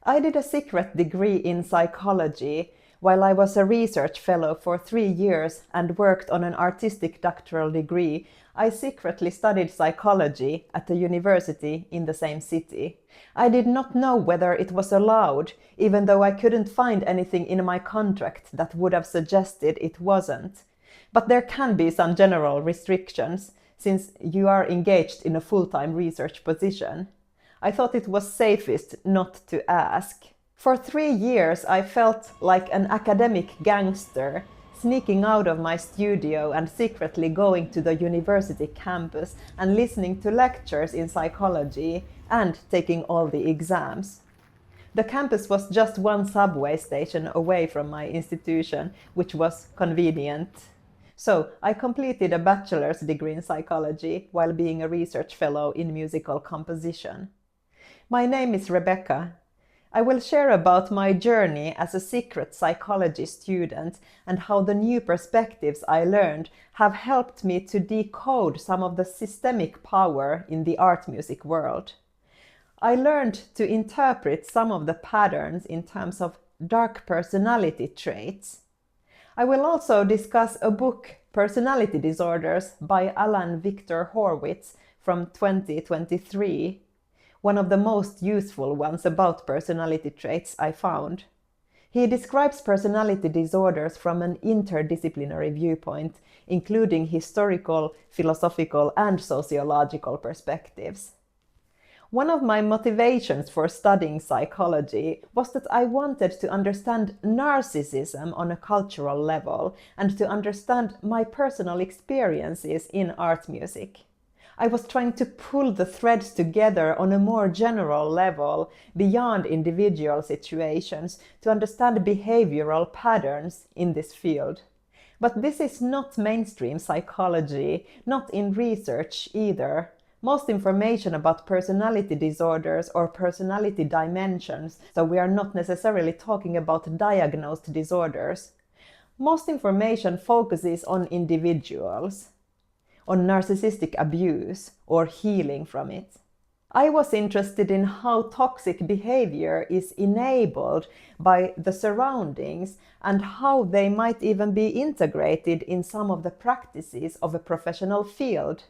I did a secret degree in psychology while I was a research fellow for 3 years and worked on an artistic doctoral degree. I secretly studied psychology at a university in the same city. I did not know whether it was allowed, even though I couldn't find anything in my contract that would have suggested it wasn't. But there can be some general restrictions, since you are engaged in a full-time research position. I thought it was safest not to ask. For 3 years I felt like an academic gangster, sneaking out of my studio and secretly going to the university campus and listening to lectures in psychology and taking all the exams. The campus was just one subway station away from my institution, which was convenient. So I completed a bachelor's degree in psychology while being a research fellow in musical composition. My name is Rebecca. I will share about my journey as a secret psychology student and how the new perspectives I learned have helped me to decode some of the systemic power in the art music world. I learned to interpret some of the patterns in terms of dark personality traits. I will also discuss a book, Personality Disorders, by Allan Horwitz from 2023. One of the most useful ones about personality traits I found. He describes personality disorders from an interdisciplinary viewpoint, including historical, philosophical, and sociological perspectives. One of my motivations for studying psychology was that I wanted to understand narcissism on a cultural level and to understand my personal experiences in art music. I was trying to pull the threads together on a more general level, beyond individual situations, to understand behavioral patterns in this field. But this is not mainstream psychology, not in research either. Most information about personality disorders or personality dimensions, so we are not necessarily talking about diagnosed disorders. Most information focuses on individuals, on narcissistic abuse or healing from it. I was interested in how toxic behavior is enabled by the surroundings and how they might even be integrated in some of the practices of a professional field.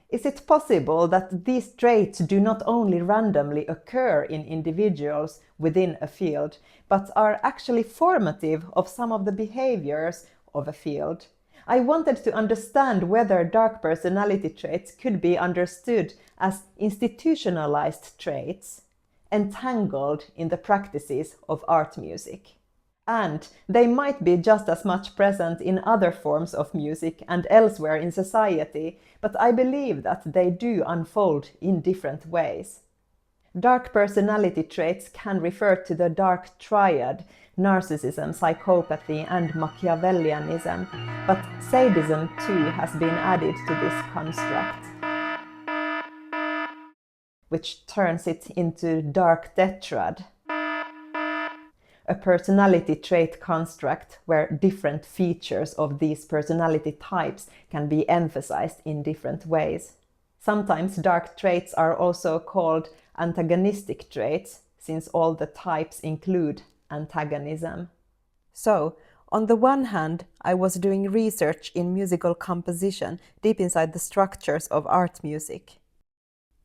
Is it possible that these traits do not only randomly occur in individuals within a field, but are actually formative of some of the behaviors of a field? I wanted to understand whether dark personality traits could be understood as institutionalized traits, entangled in the practices of art music. And they might be just as much present in other forms of music and elsewhere in society, but I believe that they do unfold in different ways. Dark personality traits can refer to the dark triad, narcissism, psychopathy, and Machiavellianism, but sadism too has been added to this construct, which turns it into dark tetrad, a personality trait construct where different features of these personality types can be emphasized in different ways. Sometimes dark traits are also called antagonistic traits, since all the types include antagonism. So, on the one hand, I was doing research in musical composition deep inside the structures of art music.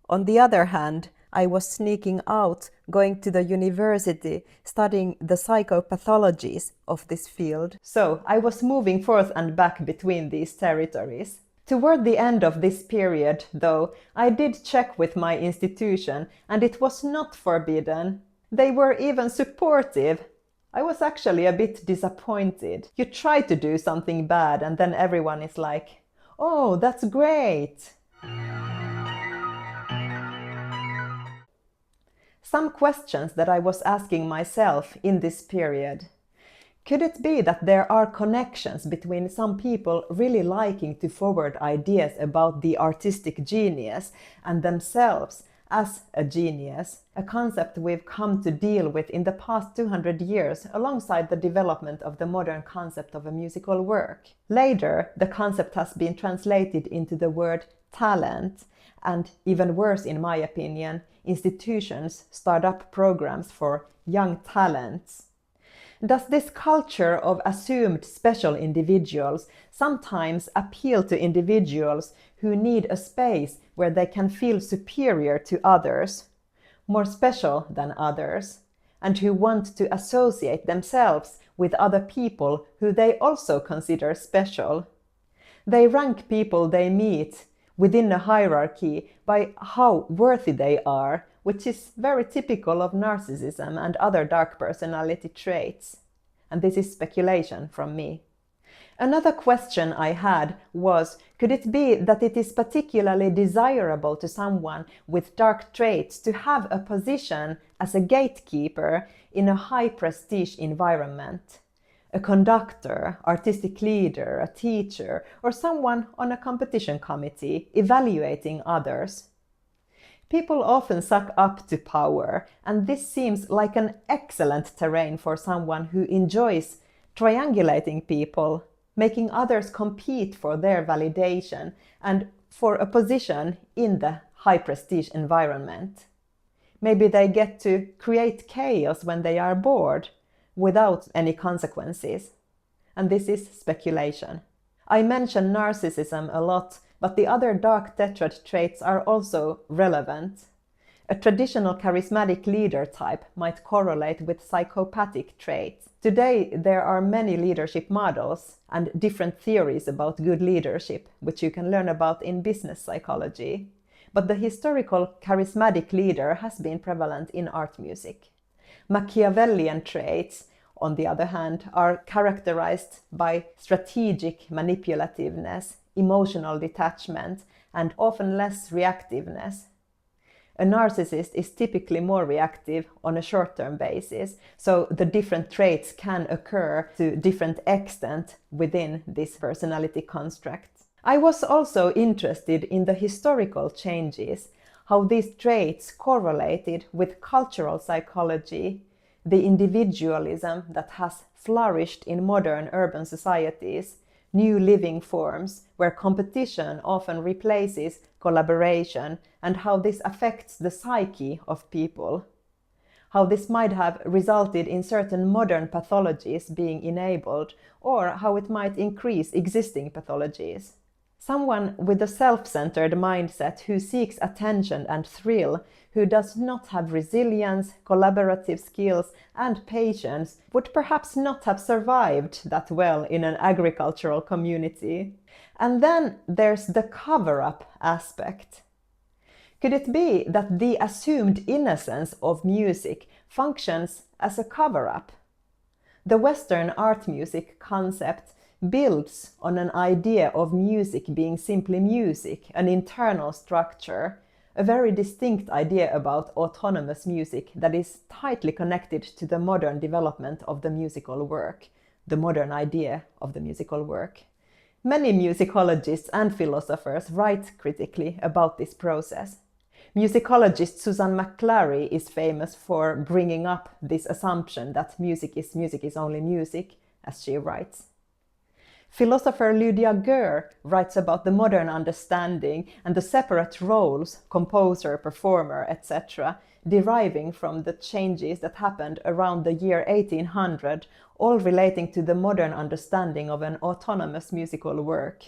On the other hand, I was sneaking out, going to the university, studying the psychopathologies of this field. So I was moving forth and back between these territories. Toward the end of this period, though, I did check with my institution, and it was not forbidden. They were even supportive. I was actually a bit disappointed. You try to do something bad, and then everyone is like, "Oh, that's great!" Some questions that I was asking myself in this period. Could it be that there are connections between some people really liking to forward ideas about the artistic genius and themselves as a genius, a concept we've come to deal with in the past 200 years alongside the development of the modern concept of a musical work? Later, the concept has been translated into the word talent, and even worse in my opinion, institutions start up programs for young talents. Does this culture of assumed special individuals sometimes appeal to individuals who need a space where they can feel superior to others, more special than others, and who want to associate themselves with other people who they also consider special? They rank people they meet within a hierarchy by how worthy they are, which is very typical of narcissism and other dark personality traits. And this is speculation from me. Another question I had was, could it be that it is particularly desirable to someone with dark traits to have a position as a gatekeeper in a high prestige environment? A conductor, artistic leader, a teacher, or someone on a competition committee evaluating others. People often suck up to power, and this seems like an excellent terrain for someone who enjoys triangulating people, making others compete for their validation and for a position in the high prestige environment. Maybe they get to create chaos when they are bored, without any consequences. And this is speculation. I mention narcissism a lot, but the other dark tetrad traits are also relevant. A traditional charismatic leader type might correlate with psychopathic traits. Today there are many leadership models and different theories about good leadership, which you can learn about in business psychology. But the historical charismatic leader has been prevalent in art music. Machiavellian traits, on the other hand, are characterized by strategic manipulativeness, emotional detachment, and often less reactiveness. A narcissist is typically more reactive on a short-term basis, so the different traits can occur to different extent within this personality construct. I was also interested in the historical changes, how these traits correlated with cultural psychology, the individualism that has flourished in modern urban societies, new living forms where competition often replaces collaboration, and how this affects the psyche of people. How this might have resulted in certain modern pathologies being enabled, or how it might increase existing pathologies. Someone with a self-centered mindset who seeks attention and thrill, who does not have resilience, collaborative skills, and patience, would perhaps not have survived that well in an agricultural community. And then there's the cover-up aspect. Could it be that the assumed innocence of music functions as a cover-up? The Western art music concept builds on an idea of music being simply music, an internal structure, a very distinct idea about autonomous music that is tightly connected to the modern development of the musical work, the modern idea of the musical work. Many musicologists and philosophers write critically about this process. Musicologist Susan McClary is famous for bringing up this assumption that music is only music, as she writes. Philosopher Lydia Gurr writes about the modern understanding and the separate roles, composer, performer, etc., deriving from the changes that happened around the year 1800, all relating to the modern understanding of an autonomous musical work.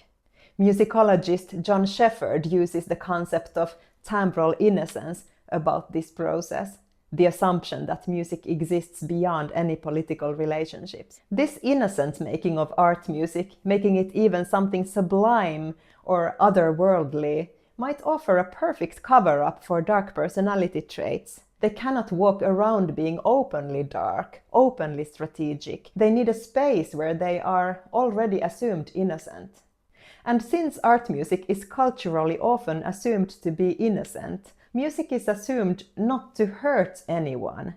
Musicologist John Shepherd uses the concept of timbral innocence about this process, the assumption that music exists beyond any political relationships. This innocent making of art music, making it even something sublime or otherworldly, might offer a perfect cover-up for dark personality traits. They cannot walk around being openly dark, openly strategic. They need a space where they are already assumed innocent. And since art music is culturally often assumed to be innocent, music is assumed not to hurt anyone.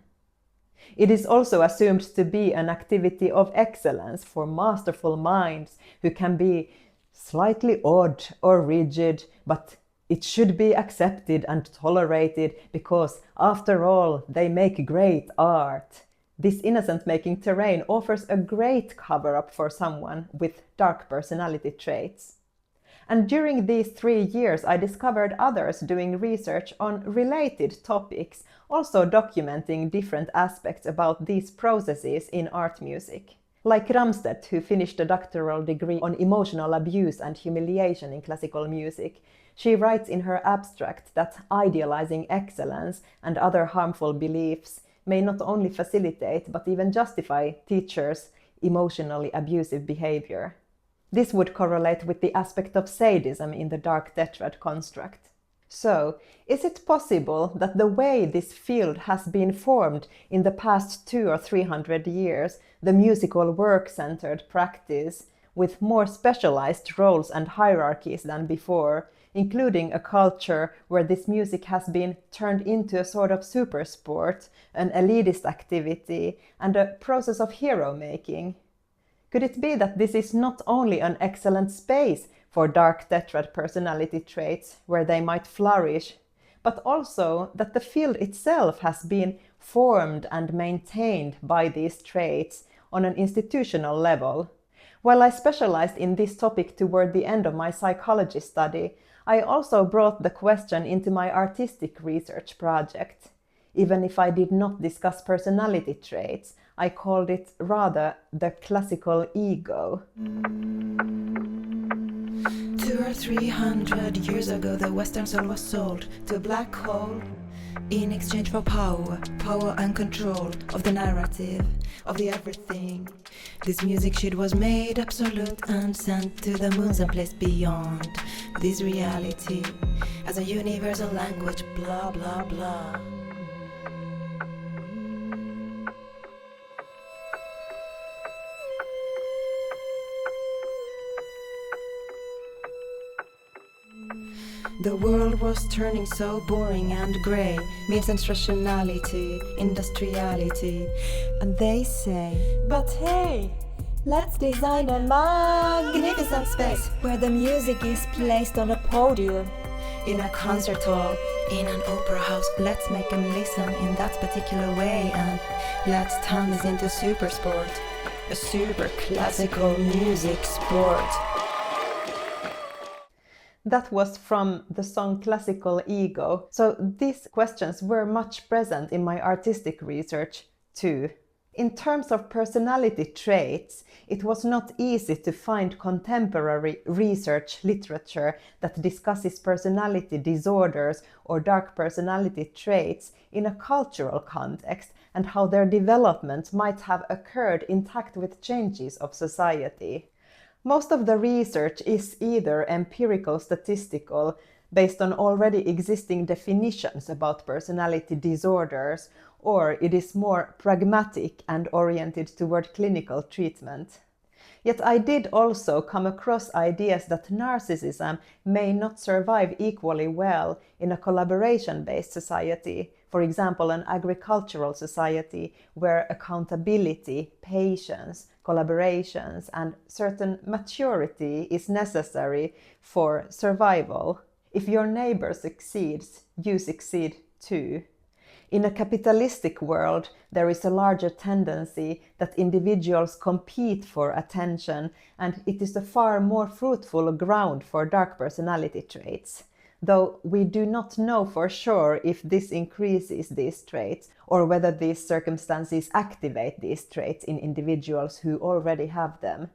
It is also assumed to be an activity of excellence for masterful minds who can be slightly odd or rigid, but it should be accepted and tolerated because, after all, they make great art. This innocent-making terrain offers a great cover-up for someone with dark personality traits. And during these 3 years, I discovered others doing research on related topics, also documenting different aspects about these processes in art music. Like Ramstedt, who finished a doctoral degree on emotional abuse and humiliation in classical music, she writes in her abstract that idealizing excellence and other harmful beliefs may not only facilitate but even justify teachers' emotionally abusive behaviour. This would correlate with the aspect of sadism in the dark tetrad construct. So, is it possible that the way this field has been formed in the past 200 or 300 years, the musical work-centered practice, with more specialized roles and hierarchies than before, including a culture where this music has been turned into a sort of super sport, an elitist activity, and a process of hero-making? Could it be that this is not only an excellent space for dark tetrad personality traits where they might flourish, but also that the field itself has been formed and maintained by these traits on an institutional level? While I specialized in this topic toward the end of my psychology study, I also brought the question into my artistic research project. Even if I did not discuss personality traits, I called it rather the classical ego. 200 or 300 years ago, the Western soul was sold to a black hole in exchange for power and control of the narrative, of the everything. This music shit was made absolute and sent to the moons and placed beyond this reality as a universal language, blah blah blah. The world was turning so boring and grey, means rationality, industriality. And they say, but hey, let's design a magnificent space where the music is placed on a podium, in a concert hall, in an opera house. Let's make them listen in that particular way and let's turn this into super sport, a super classical music sport. That was from the song Classical Ego. So these questions were much present in my artistic research too. In terms of personality traits, it was not easy to find contemporary research literature that discusses personality disorders or dark personality traits in a cultural context and how their development might have occurred intact with changes of society. Most of the research is either empirical statistical, based on already existing definitions about personality disorders, or it is more pragmatic and oriented toward clinical treatment. Yet I did also come across ideas that narcissism may not survive equally well in a collaboration-based society, for example an agricultural society where accountability, patience, collaborations and certain maturity is necessary for survival. If your neighbor succeeds, you succeed too. In a capitalistic world, there is a larger tendency that individuals compete for attention, and it is a far more fruitful ground for dark personality traits. Though we do not know for sure if this increases these traits or whether these circumstances activate these traits in individuals who already have them.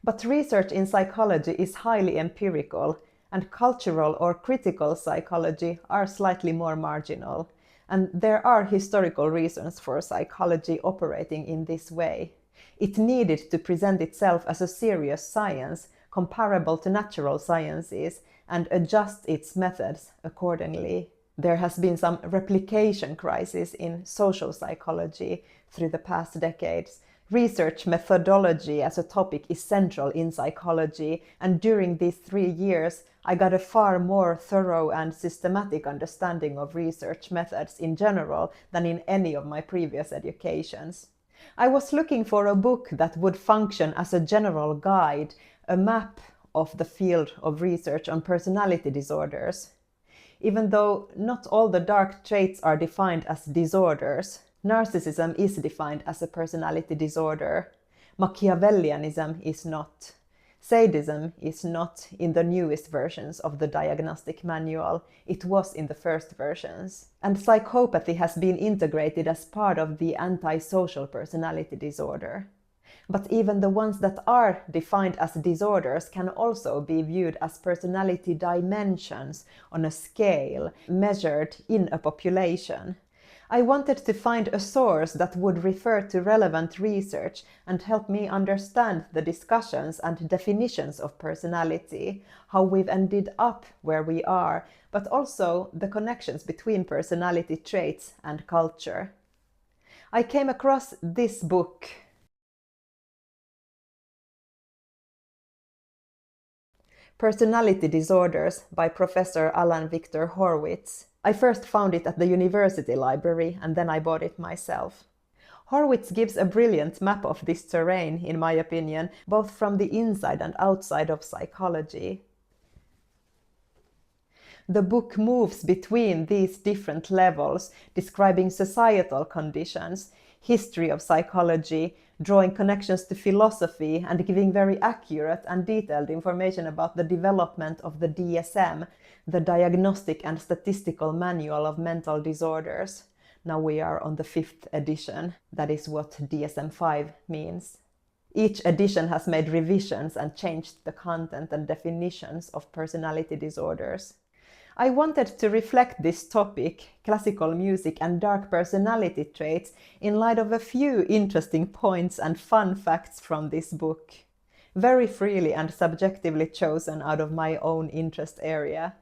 But research in psychology is highly empirical, and cultural or critical psychology are slightly more marginal. And there are historical reasons for psychology operating in this way. It needed to present itself as a serious science, comparable to natural sciences, and adjust its methods accordingly. There has been some replication crisis in social psychology through the past decades. Research methodology as a topic is central in psychology, and during these 3 years I got a far more thorough and systematic understanding of research methods in general than in any of my previous educations. I was looking for a book that would function as a general guide, a map of the field of research on personality disorders. Even though not all the dark traits are defined as disorders, narcissism is defined as a personality disorder. Machiavellianism is not. Sadism is not in the newest versions of the diagnostic manual, it was in the first versions. And psychopathy has been integrated as part of the antisocial personality disorder. But even the ones that are defined as disorders can also be viewed as personality dimensions on a scale measured in a population. I wanted to find a source that would refer to relevant research and help me understand the discussions and definitions of personality, how we've ended up where we are, but also the connections between personality traits and culture. I came across this book, Personality Disorders by Professor Allan Victor Horwitz. I first found it at the university library and then I bought it myself. Horwitz gives a brilliant map of this terrain, in my opinion, both from the inside and outside of psychology. The book moves between these different levels, describing societal conditions, history of psychology, drawing connections to philosophy, and giving very accurate and detailed information about the development of the DSM, the Diagnostic and Statistical Manual of Mental Disorders. Now we are on the 5th edition. That is what DSM-V means. Each edition has made revisions and changed the content and definitions of personality disorders. I wanted to reflect this topic, classical music and dark personality traits, in light of a few interesting points and fun facts from this book, very freely and subjectively chosen out of my own interest area.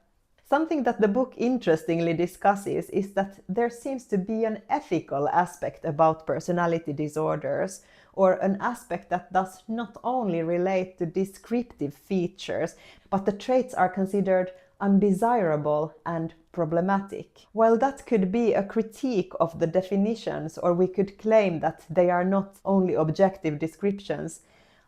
Something that the book interestingly discusses is that there seems to be an ethical aspect about personality disorders, or an aspect that does not only relate to descriptive features, but the traits are considered undesirable and problematic. While that could be a critique of the definitions, or we could claim that they are not only objective descriptions,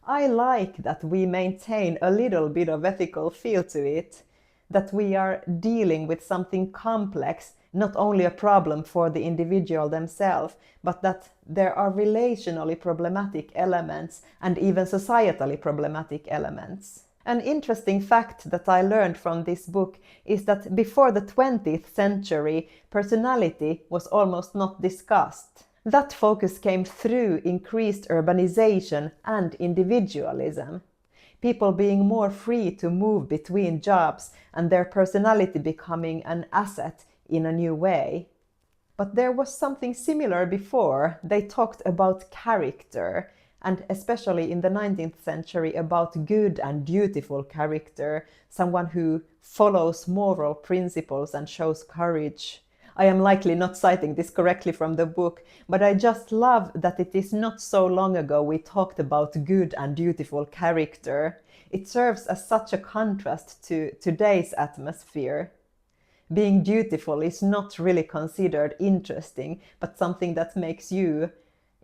I like that we maintain a little bit of ethical feel to it, that we are dealing with something complex, not only a problem for the individual themselves, but that there are relationally problematic elements and even societally problematic elements. An interesting fact that I learned from this book is that before the 20th century, personality was almost not discussed. That focus came through increased urbanization and individualism. People being more free to move between jobs and their personality becoming an asset in a new way. But there was something similar before. They talked about character, and especially in the 19th century about good and dutiful character, someone who follows moral principles and shows courage. I am likely not citing this correctly from the book, but I just love that it is not so long ago we talked about good and dutiful character. It serves as such a contrast to today's atmosphere. Being dutiful is not really considered interesting, but something that makes you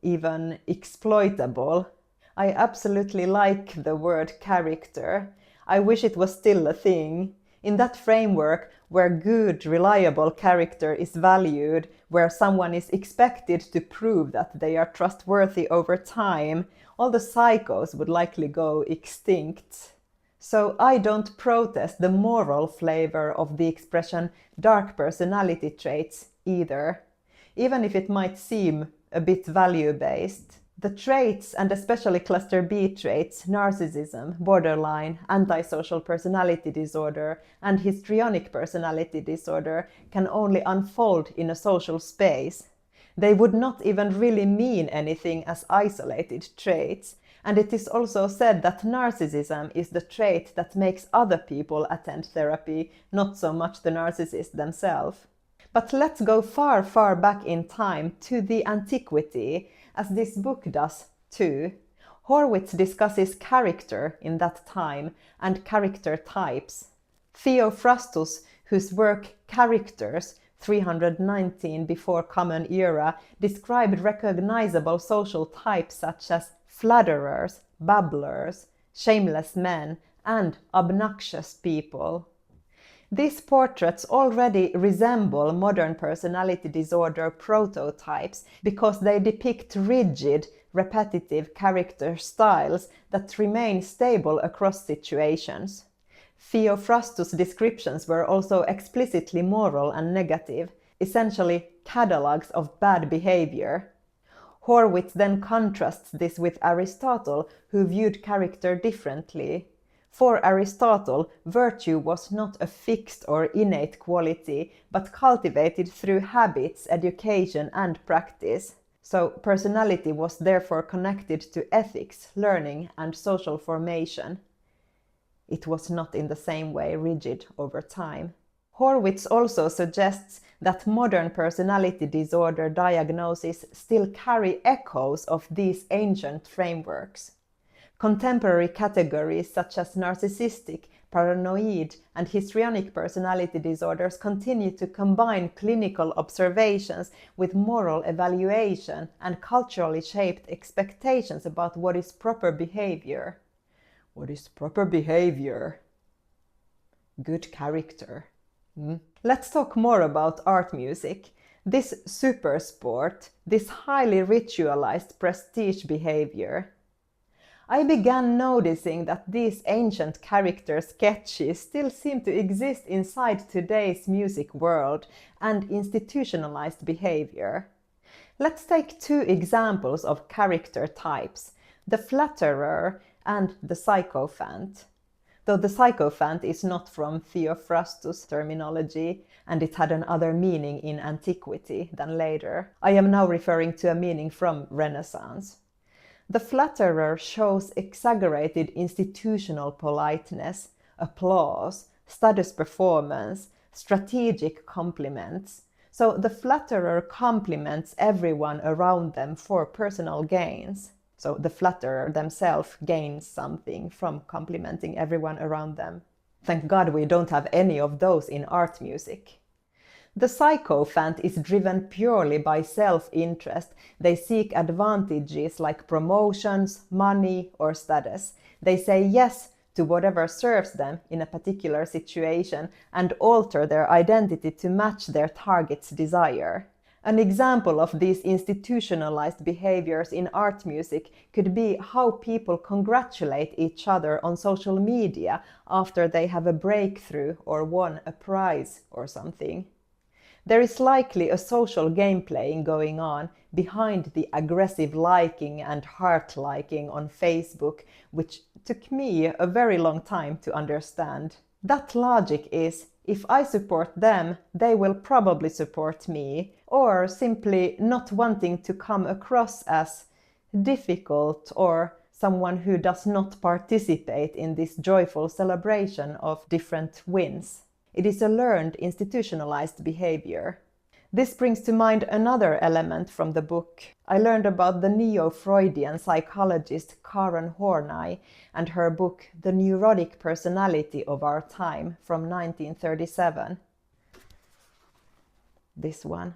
even exploitable. I absolutely like the word character. I wish it was still a thing. In that framework, where good, reliable character is valued, where someone is expected to prove that they are trustworthy over time, all the psychos would likely go extinct. So I don't protest the moral flavor of the expression dark personality traits either, even if it might seem a bit value-based. The traits, and especially cluster B traits, narcissism, borderline, antisocial personality disorder, and histrionic personality disorder, can only unfold in a social space. They would not even really mean anything as isolated traits, and it is also said that narcissism is the trait that makes other people attend therapy, not so much the narcissist themselves. But let's go far, far back in time to the Antiquity, as this book does too. Horwitz discusses character in that time and character types. Theophrastus, whose work Characters, 319 before Common Era, described recognizable social types such as flatterers, babblers, shameless men, and obnoxious people. These portraits already resemble modern personality disorder prototypes because they depict rigid, repetitive character styles that remain stable across situations. Theophrastus' descriptions were also explicitly moral and negative, essentially catalogues of bad behaviour. Horwitz then contrasts this with Aristotle, who viewed character differently. For Aristotle, virtue was not a fixed or innate quality, but cultivated through habits, education, and practice. So personality was therefore connected to ethics, learning, and social formation. It was not in the same way rigid over time. Horwitz also suggests that modern personality disorder diagnoses still carry echoes of these ancient frameworks. Contemporary categories such as narcissistic, paranoid, and histrionic personality disorders continue to combine clinical observations with moral evaluation and culturally shaped expectations about what is proper behavior. What is proper behavior? Good character. Let's talk more about art music. This super sport, this highly ritualized prestige behavior. I began noticing that these ancient character sketches still seem to exist inside today's music world and institutionalized behavior. Let's take two examples of character types, the flatterer and the sycophant. Though the sycophant is not from Theophrastus' terminology, and it had another meaning in Antiquity than later, I am now referring to a meaning from Renaissance. The flatterer shows exaggerated institutional politeness, applause, status performance, strategic compliments. So the flatterer compliments everyone around them for personal gains. So the flatterer themselves gains something from complimenting everyone around them. Thank God we don't have any of those in art music. The sycophant is driven purely by self-interest. They seek advantages like promotions, money, or status. They say yes to whatever serves them in a particular situation and alter their identity to match their target's desire. An example of these institutionalized behaviors in art music could be how people congratulate each other on social media after they have a breakthrough or won a prize or something. There is likely a social game playing going on behind the aggressive liking and heart liking on Facebook, which took me a very long time to understand. That logic is, if I support them, they will probably support me, or simply not wanting to come across as difficult or someone who does not participate in this joyful celebration of different wins. It is a learned institutionalized behavior. This brings to mind another element from the book. I learned about the neo-Freudian psychologist Karen Horney and her book The Neurotic Personality of Our Time from 1937. This one.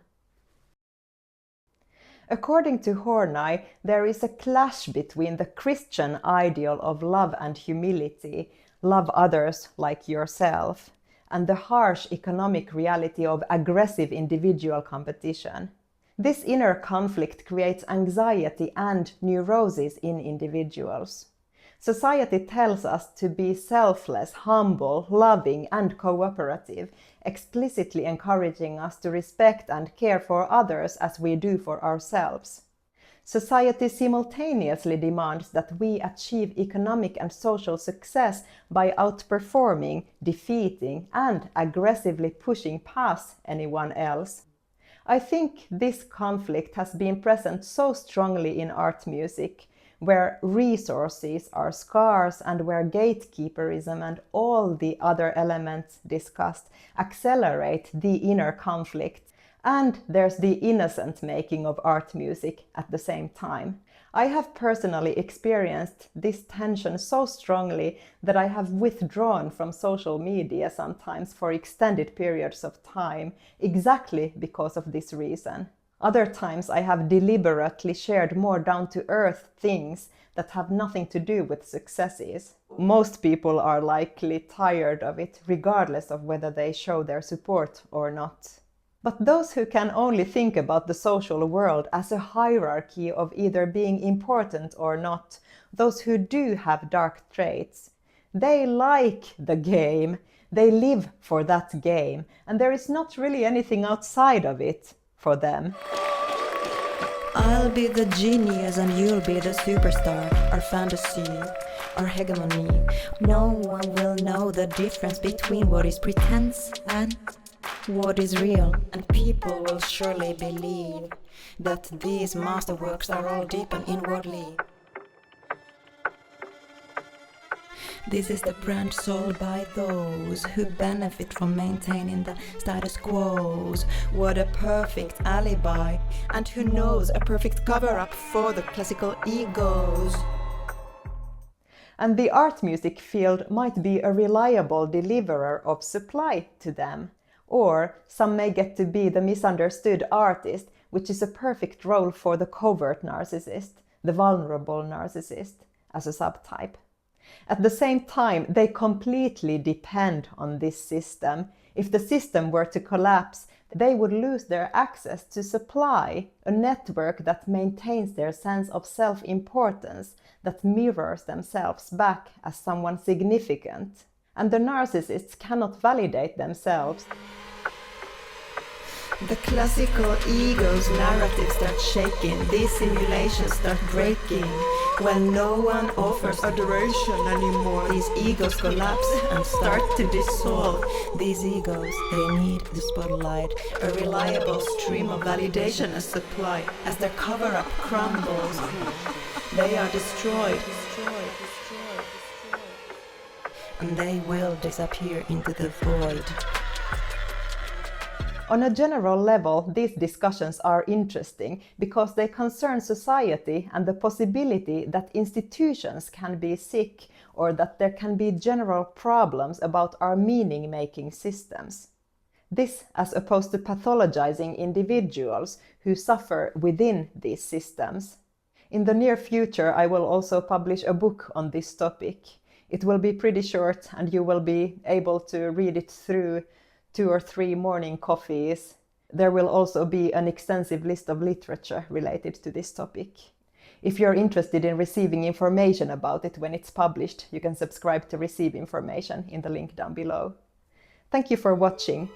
According to Horney, there is a clash between the Christian ideal of love and humility, love others like yourself, and the harsh economic reality of aggressive individual competition. This inner conflict creates anxiety and neurosis in individuals. Society tells us to be selfless, humble, loving, and cooperative, explicitly encouraging us to respect and care for others as we do for ourselves. Society simultaneously demands that we achieve economic and social success by outperforming, defeating, and aggressively pushing past anyone else. I think this conflict has been present so strongly in art music, where resources are scarce and where gatekeeperism and all the other elements discussed accelerate the inner conflict. And there's the innocent making of art music at the same time. I have personally experienced this tension so strongly that I have withdrawn from social media sometimes for extended periods of time, exactly because of this reason. Other times I have deliberately shared more down-to-earth things that have nothing to do with successes. Most people are likely tired of it, regardless of whether they show their support or not. But those who can only think about the social world as a hierarchy of either being important or not, those who do have dark traits, they like the game, they live for that game, and there is not really anything outside of it for them. I'll be the genius and you'll be the superstar. Our fantasy, our hegemony. No one will know the difference between what is pretense and what is real. And people will surely believe that these masterworks are all deep and inwardly. This is the brand sold by those who benefit from maintaining the status quos. What a perfect alibi, and who knows, a perfect cover-up for the classical egos. And the art music field might be a reliable deliverer of supply to them. Or some may get to be the misunderstood artist, which is a perfect role for the covert narcissist, the vulnerable narcissist, as a subtype. At the same time, they completely depend on this system. If the system were to collapse, they would lose their access to supply, a network that maintains their sense of self-importance, that mirrors themselves back as someone significant. And the narcissists cannot validate themselves. The classical ego's narrative starts shaking, these simulations start breaking. When no one offers adoration anymore, these egos collapse and start to dissolve. These egos, they need the spotlight, a reliable stream of validation as supply. As their cover-up crumbles, they are destroyed. And they will disappear into the void. On a general level, these discussions are interesting because they concern society and the possibility that institutions can be sick or that there can be general problems about our meaning-making systems. This as opposed to pathologizing individuals who suffer within these systems. In the near future, I will also publish a book on this topic. It will be pretty short and you will be able to read it through 2 or 3 morning coffees. There will also be an extensive list of literature related to this topic. If you're interested in receiving information about it when it's published, you can subscribe to receive information in the link down below. Thank you for watching.